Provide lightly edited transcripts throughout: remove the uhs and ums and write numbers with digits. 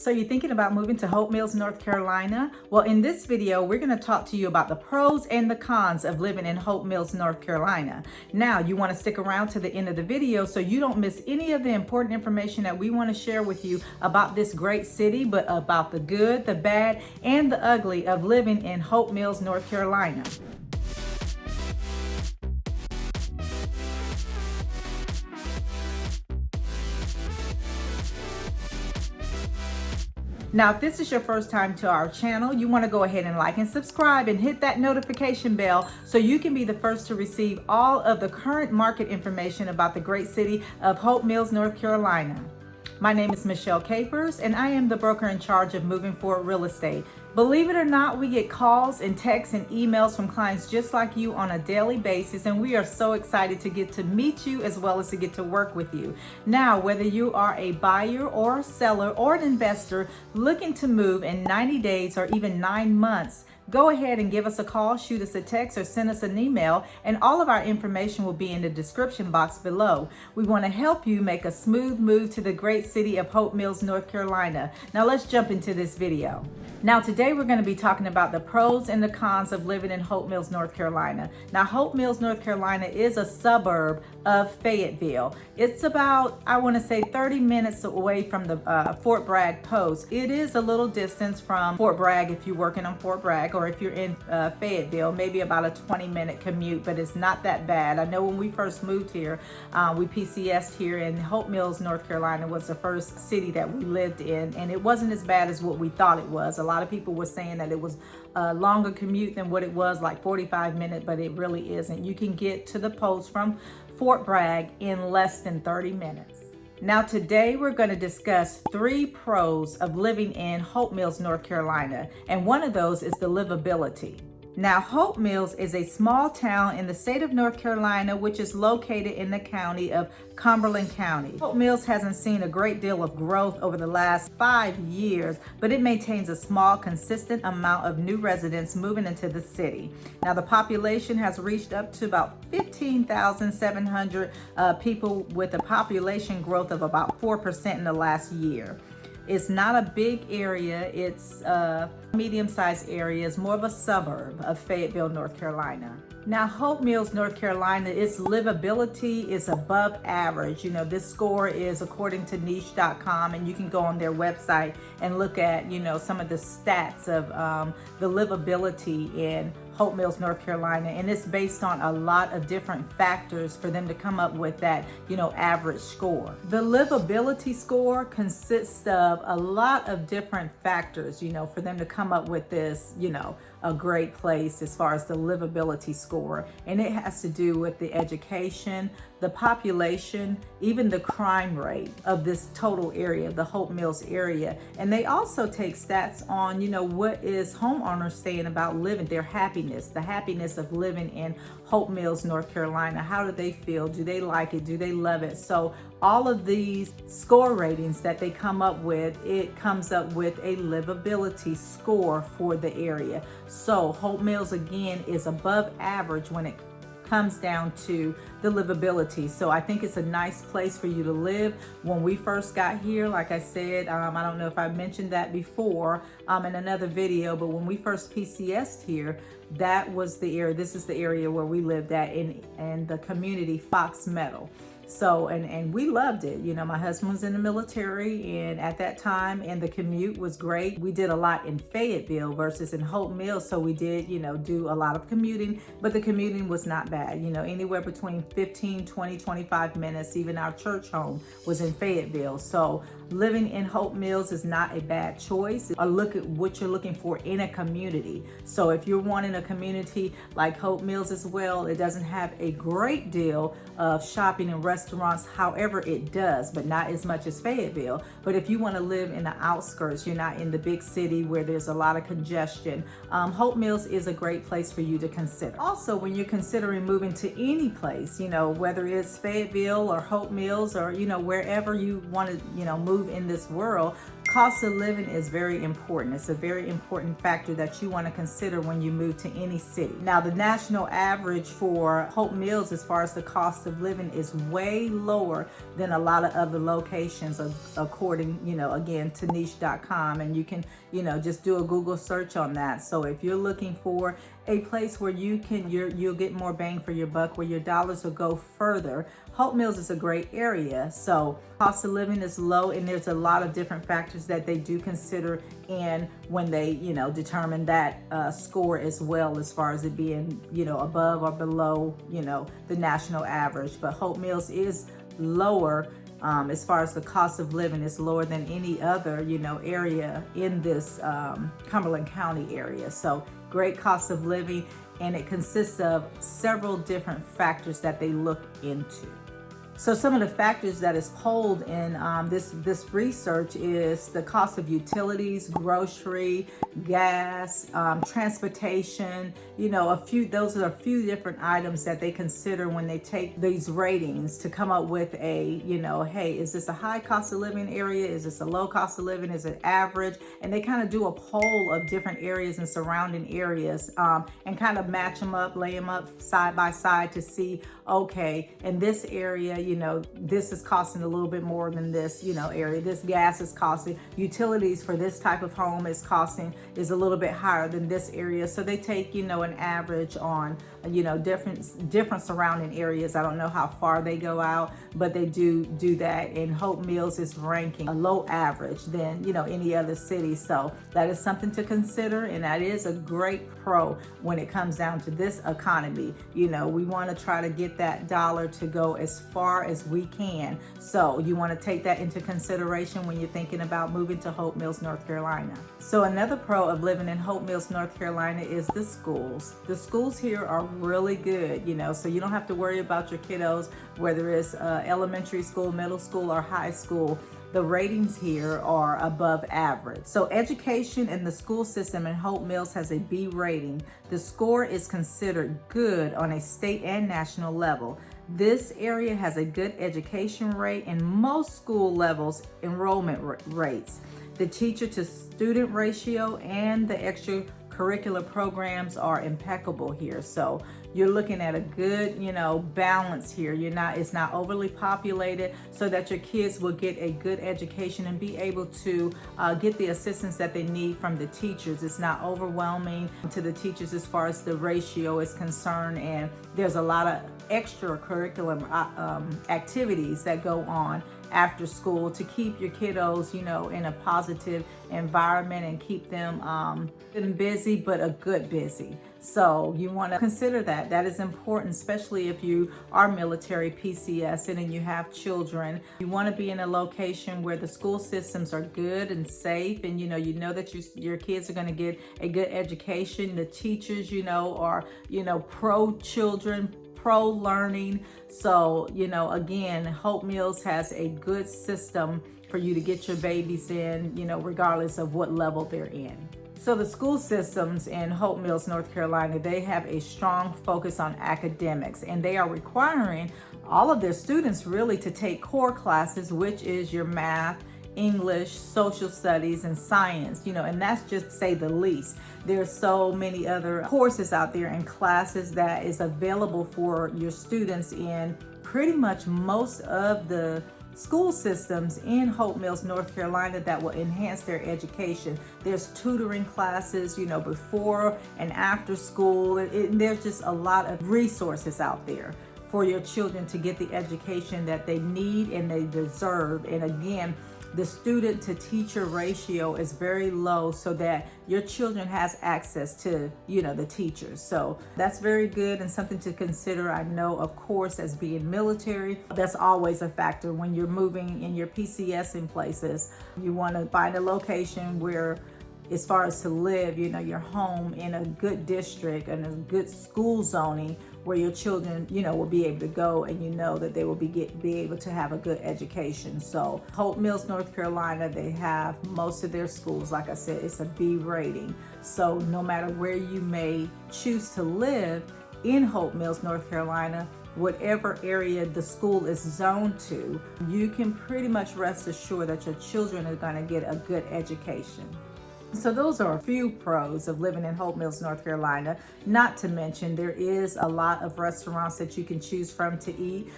So you're thinking about moving to Hope Mills, North Carolina? Well, in this video, we're going to talk to you about the pros and the cons of living in Hope Mills, North Carolina. Now, you want to stick around to the end of the video so you don't miss any of the important information that we want to share with you about this great city, but about the good, the bad, and the ugly of living in Hope Mills, North Carolina. Now, if this is your first time to our channel, you want to go ahead and like and subscribe and hit that notification bell so you can be the first to receive all of the current market information about the great city of Hope Mills, North Carolina. My name is Michelle Capers, and I am the broker in charge of Moving Forward Real Estate. Believe it or not, we get calls and texts and emails from clients just like you on a daily basis, and we are so excited to get to meet you as well as to get to work with you. Now, whether you are a buyer or a seller or an investor looking to move in 90 days or even 9 months, go ahead and give us a call, shoot us a text, or send us an email, and all of our information will be in the description box below. We want to help you make a smooth move to the great city of Hope Mills, North Carolina. Now let's jump into this video. Now today we're going to be talking about the pros and the cons of living in Hope Mills, North Carolina. Now Hope Mills, North Carolina is a suburb of Fayetteville. It's about, I want to say 30 minutes away from the Fort Bragg post. It is a little distance from Fort Bragg if you're working on Fort Bragg, or if you're in Fayetteville, maybe about a 20-minute commute, but it's not that bad. I know when we first moved here, we PCS'd here, and Hope Mills, North Carolina was the first city that we lived in, and it wasn't as bad as what we thought it was. A lot of people were saying that it was a longer commute than what it was, like 45 minutes, but it really isn't. You can get to the post from Fort Bragg in less than 30 minutes. Now today we're going to discuss 3 pros of living in Hope Mills, North Carolina, and one of those is the livability. Now, Hope Mills is a small town in the state of North Carolina, which is located in the county of Cumberland County. Hope Mills hasn't seen a great deal of growth over the last 5 years, but it maintains a small, consistent amount of new residents moving into the city. Now, the population has reached up to about 15,700 people, with a population growth of about 4% in the last year. It's not a big area, it's a medium-sized area. It's more of a suburb of Fayetteville, North Carolina. Now, Hope Mills, North Carolina, its livability is above average. You know, this score is according to niche.com, and you can go on their website and look at, you know, some of the stats of the livability in Hope Mills, North Carolina, and it's based on a lot of different factors for them to come up with that, you know, average score. The livability score consists of a lot of different factors, you know, for them to come up with this, you know, a great place as far as the livability score. And it has to do with the education, the population, even the crime rate of this total area, the Hope Mills area. And they also take stats on, you know, what is homeowners saying about living, their happiness, the happiness of living in Hope Mills, North Carolina. How do they feel? Do they like it? Do they love it? So all of these score ratings that they come up with, it comes up with a livability score for the area. So Hope Mills, again, is above average when it comes down to the livability. So I think it's a nice place for you to live. When we first got here, like I said, I don't know if I mentioned that before in another video, but when we first PCS'd here, that was the area, this is the area where we lived at in the community Fox Meadow. So, and we loved it. You know, my husband was in the military, and at that time, and the commute was great. We did a lot in Fayetteville versus in Hope Mills. So we did, you know, do a lot of commuting, but the commuting was not bad. You know, anywhere between 15, 20, 25 minutes. Even our church home was in Fayetteville. So living in Hope Mills is not a bad choice. Or look at what you're looking for in a community. So if you're wanting a community like Hope Mills as well, it doesn't have a great deal of shopping and restaurants. However, it does, but not as much as Fayetteville. But if you want to live in the outskirts, you're not in the big city where there's a lot of congestion, Hope Mills is a great place for you to consider. Also, when you're considering moving to any place, you know, whether it's Fayetteville or Hope Mills or, you know, wherever you want to, you know, move in this world, Cost of living is very important. It's a very important factor that you want to consider when you move to any city. Now, the national average for Hope Mills as far as the cost of living is way lower than a lot of other locations, according, again, to niche.com. And you can, just do a Google search on that. So if you're looking for a place where you'll get more bang for your buck, where your dollars will go further, Hope Mills is a great area. So cost of living is low, and there's a lot of different factors that they do consider in when they, determine that score as well, as far as it being, above or below, the national average. But Hope Mills is lower as far as the cost of living. Is lower than any other, area in this Cumberland County area. So great cost of living, and it consists of several different factors that they look into. So some of the factors that is polled in this research is the cost of utilities, grocery, gas, transportation. Those are a few different items that they consider when they take these ratings to come up with a, hey, is this a high cost of living area? Is this a low cost of living? Is it average? And they kind of do a poll of different areas and surrounding areas and kind of match them up, lay them up side by side to see, okay, in this area, this is costing a little bit more than this, area. This gas is costing, utilities for this type of home is a little bit higher than this area. So they take, an average on, different surrounding areas. I don't know how far they go out, but they do that. And Hope Mills is ranking a low average than, any other city. So that is something to consider. And that is a great pro when it comes down to this economy. We want to try to get that dollar to go as far as we can. So you want to take that into consideration when you're thinking about moving to Hope Mills, North Carolina. So another pro of living in Hope Mills, North Carolina is the schools. The schools here are really good, so you don't have to worry about your kiddos, whether it's elementary school, middle school, or high school. The ratings here are above average. So education in the school system in Hope Mills has a B rating. The score is considered good on a state and national level. This area has a good education rate and most school levels enrollment rates. The teacher to student ratio and the extracurricular programs are impeccable here. So you're looking at a good, balance here. It's not overly populated, so that your kids will get a good education and be able to get the assistance that they need from the teachers. It's not overwhelming to the teachers as far as the ratio is concerned, and there's a lot of extracurricular activities that go on after school to keep your kiddos, in a positive environment and keep them busy, but a good busy. So you want to consider that. That is important, especially if you are military PCS and you have children. You want to be in a location where the school systems are good and safe, and that your kids are going to get a good education. The teachers, are pro children, pro learning. So, again, Hope Mills has a good system for you to get your babies in, regardless of what level they're in. So the school systems in Hope Mills, North Carolina, they have a strong focus on academics, and they are requiring all of their students really to take core classes, which is your math, English, social studies, and science, and that's just to say the least. There's so many other courses out there and classes that is available for your students in pretty much most of the school systems in Hope Mills, North Carolina, that will enhance their education. There's tutoring classes, before and after school. There's just a lot of resources out there for your children to get the education that they need and they deserve. And again, the student to teacher ratio is very low, so that your children has access to, the teachers. So that's very good and something to consider. I know, of course, as being military, that's always a factor when you're moving in your PCS in places. You want to find a location where, as far as to live, your home in a good district and a good school zoning where your children, will be able to go, and that they will be able to have a good education. So Hope Mills, North Carolina, they have most of their schools, like I said, it's a B rating. So no matter where you may choose to live in Hope Mills, North Carolina, whatever area the school is zoned to, you can pretty much rest assured that your children are going to get a good education. So those are a few pros of living in Hope Mills, North Carolina. Not to mention, there is a lot of restaurants that you can choose from to eat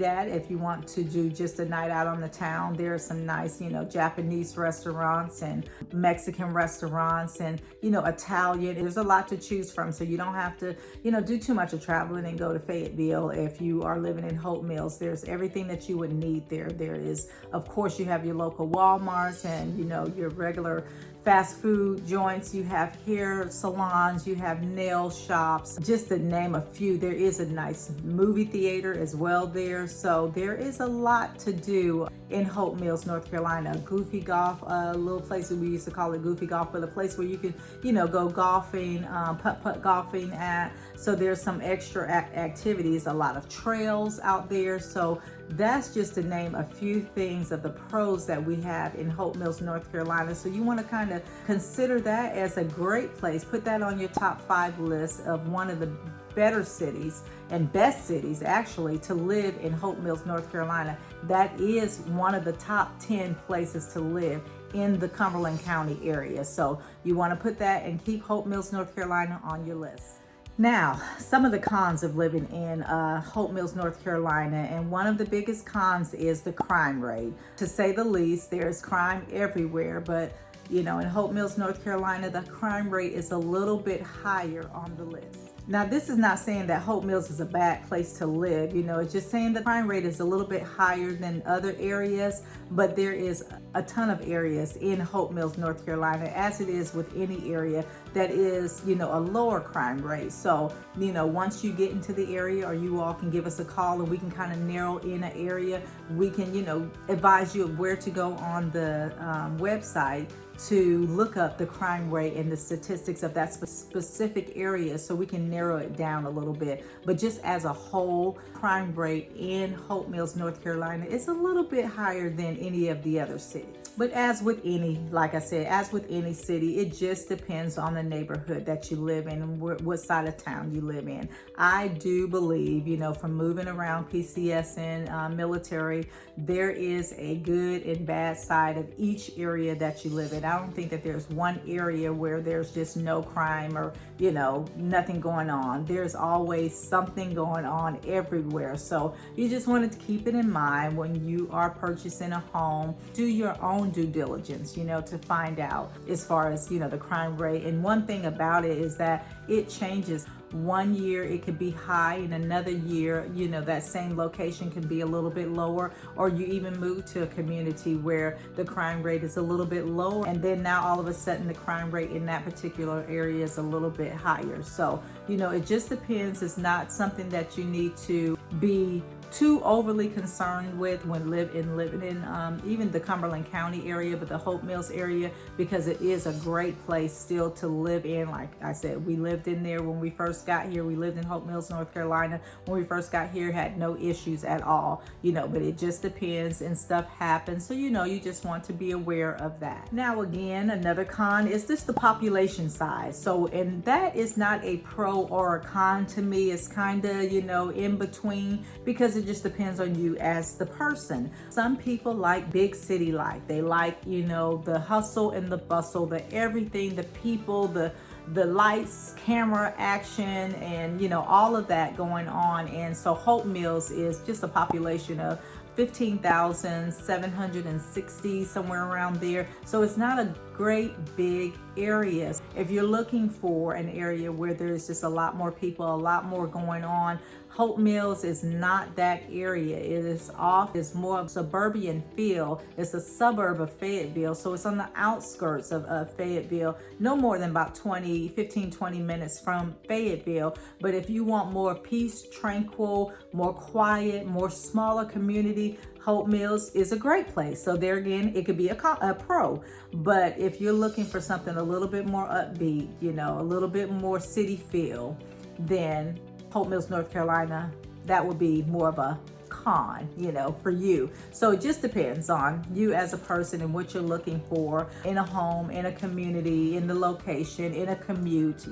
at. If you want to do just a night out on the town, there are some nice, Japanese restaurants and Mexican restaurants and, Italian. There's a lot to choose from. So you don't have to, do too much of traveling and go to Fayetteville. If you are living in Hope Mills, there's everything that you would need there. There is, of course, you have your local Walmarts and, your regular fast food joints, you have hair salons, you have nail shops, just to name a few. There is a nice movie theater as well there. So there is a lot to do in Hope Mills, North Carolina. Goofy Golf, a little place that we used to call it Goofy Golf, but a place where you can, go golfing, putt-putt golfing at. So there's some extra activities, a lot of trails out there. So that's just to name a few things of the pros that we have in Hope Mills, North Carolina. So you want to kind of consider that as a great place. Put that on your top 5 list of one of the better cities and best cities actually to live in Hope Mills, North Carolina. That is one of the top 10 places to live in the Cumberland County area. So you want to put that and keep Hope Mills, North Carolina on your list. Now, some of the cons of living in Hope Mills, North Carolina, and one of the biggest cons is the crime rate. To say the least, there's crime everywhere, but in Hope Mills, North Carolina, the crime rate is a little bit higher on the list. Now, this is not saying that Hope Mills is a bad place to live. It's just saying the crime rate is a little bit higher than other areas, but there is a ton of areas in Hope Mills, North Carolina, as it is with any area that is, a lower crime rate. So, once you get into the area, or you all can give us a call and we can kind of narrow in an area, we can, advise you of where to go on the website to look up the crime rate and the statistics of that specific area, so we can narrow it down a little bit. But just as a whole, crime rate in Hope Mills, North Carolina is a little bit higher than any of the other cities. But as with any, like I said, as with any city, it just depends on the neighborhood that you live in and what side of town you live in. I do believe, from moving around PCS and military, there is a good and bad side of each area that you live in. I don't think that there's one area where there's just no crime or, nothing going on. There's always something going on everywhere. So you just wanted to keep it in mind when you are purchasing a home. Do your own due diligence, to find out as far as, the crime rate. And one thing about it is that it changes. One year it could be high, and another year, that same location can be a little bit lower, or you even move to a community where the crime rate is a little bit lower, and then now all of a sudden the crime rate in that particular area is a little bit higher. So, it just depends. It's not something that you need to be too overly concerned with when living in even the Cumberland County area, but the Hope Mills area, because it is a great place still to live in. Like I said, we lived in there when we first got here. We lived in Hope Mills, North Carolina. When we first got here, had no issues at all, but it just depends and stuff happens. So, you just want to be aware of that. Now, again, another con is just the population size. So, and that is not a pro or a con to me. It's kind of, in between, because it just depends on you as the person. Some people like big city life. They like, the hustle and the bustle, the everything, the people, the lights, camera, action, and, all of that going on. And so Hope Mills is just a population of 15,760, somewhere around there. So it's not a great big area. If you're looking for an area where there's just a lot more people, a lot more going on, Hope Mills is not that area. It is it's more of a suburban feel. It's a suburb of Fayetteville, so it's on the outskirts of Fayetteville, no more than about 15, 20 minutes from Fayetteville. But if you want more peace, tranquil, more quiet, more smaller community, Hope Mills is a great place. So there again, it could be a pro. But if you're looking for something a little bit more upbeat, a little bit more city feel, then Hope Mills, North Carolina, that would be more of a con, for you. So it just depends on you as a person and what you're looking for in a home, in a community, in the location, in a commute.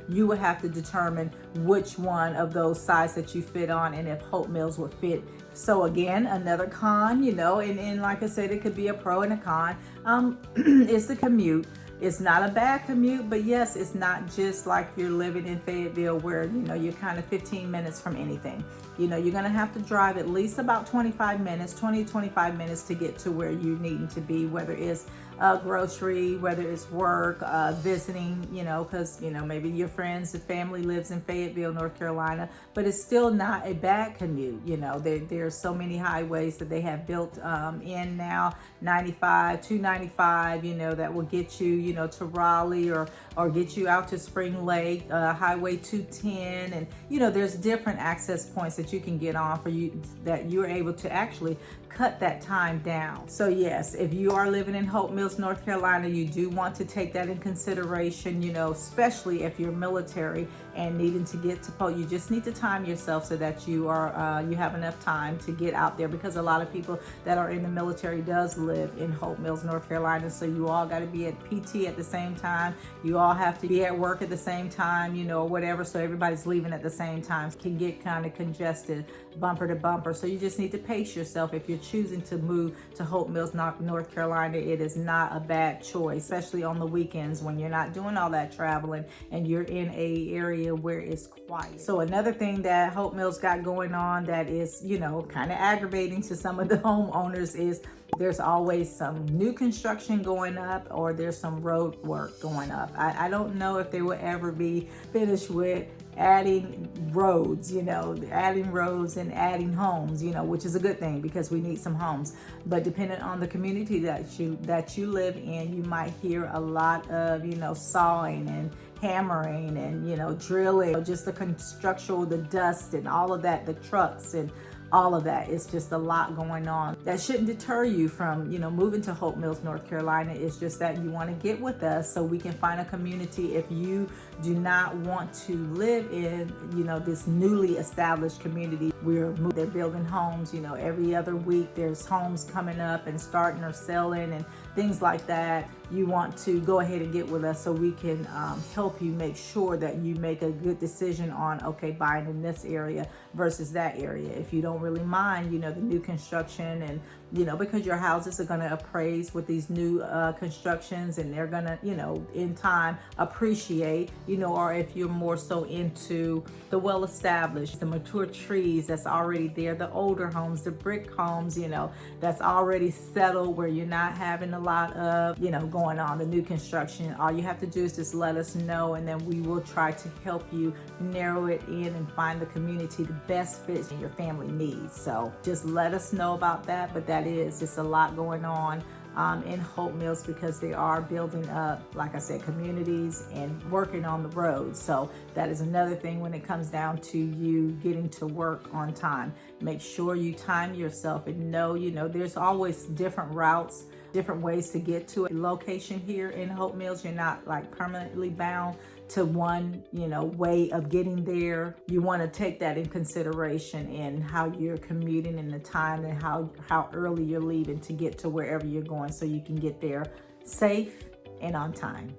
You would have to determine which one of those sides that you fit on and if Hope Mills would fit. So again, another con, and like I said, it could be a pro and a con, is the commute. It's not a bad commute, but yes, it's not just like you're living in Fayetteville where, you're kind of 15 minutes from anything. You're going to have to drive at least about 25 minutes to get to where you're needing to be, whether it's grocery, whether it's work, visiting, because, maybe your friends and family lives in Fayetteville, North Carolina, but it's still not a bad commute. There's so many highways that they have built in now, 295, that will get you, to Raleigh or get you out to Spring Lake, Highway 210. And, there's different access points that you can get on for you that you're able to actually cut that time down. So yes, if you are living in Hope Mills, North Carolina, you do want to take that in consideration, especially if you're military and needing to get to Post. You just need to time yourself so that you have enough time to get out there, because a lot of people that are in the military does live in Hope Mills, North Carolina. So you all got to be at PT at the same time. You all have to be at work at the same time, or whatever. So everybody's leaving at the same time. It can get kind of congested, bumper to bumper. So you just need to pace yourself. If you're choosing to move to Hope Mills, North Carolina, it is not a bad choice, especially on the weekends when you're not doing all that traveling and you're in a area where it's quiet. So another thing that Hope Mills got going on that is, kind of aggravating to some of the homeowners is there's always some new construction going up or there's some road work going up. I don't know if they will ever be finished with adding roads, adding roads and adding homes, which is a good thing because we need some homes. But depending on the community that you live in, you might hear a lot of, sawing and hammering and, drilling, just the construction, the dust and all of that, the trucks and all of that. It's just a lot going on. That shouldn't deter you from, moving to Hope Mills, North Carolina. It's just that you want to get with us so we can find a community. If you do not want to live in, this newly established community, they're building homes, every other week there's homes coming up and starting or selling and things like that. You want to go ahead and get with us so we can help you make sure that you make a good decision on, buying in this area versus that area. If you don't really mind, the new construction and, because your houses are going to appraise with these new constructions and they're going to, in time appreciate, or if you're more so into the well-established, the mature trees that's already there, the older homes, the brick homes, that's already settled where you're not having a lot of, going on, the new construction. All you have to do is just let us know and then we will try to help you narrow it in and find the community that best fits your family needs. So just let us know about that. But it's a lot going on in Hope Mills because they are building up, like I said, communities and working on the roads. So that is another thing when it comes down to you getting to work on time. Make sure you time yourself and know, there's always different routes, different ways to get to a location here in Hope Mills. You're not like permanently bound to one, way of getting there. You want to take that in consideration in how you're commuting and the time and how early you're leaving to get to wherever you're going so you can get there safe and on time.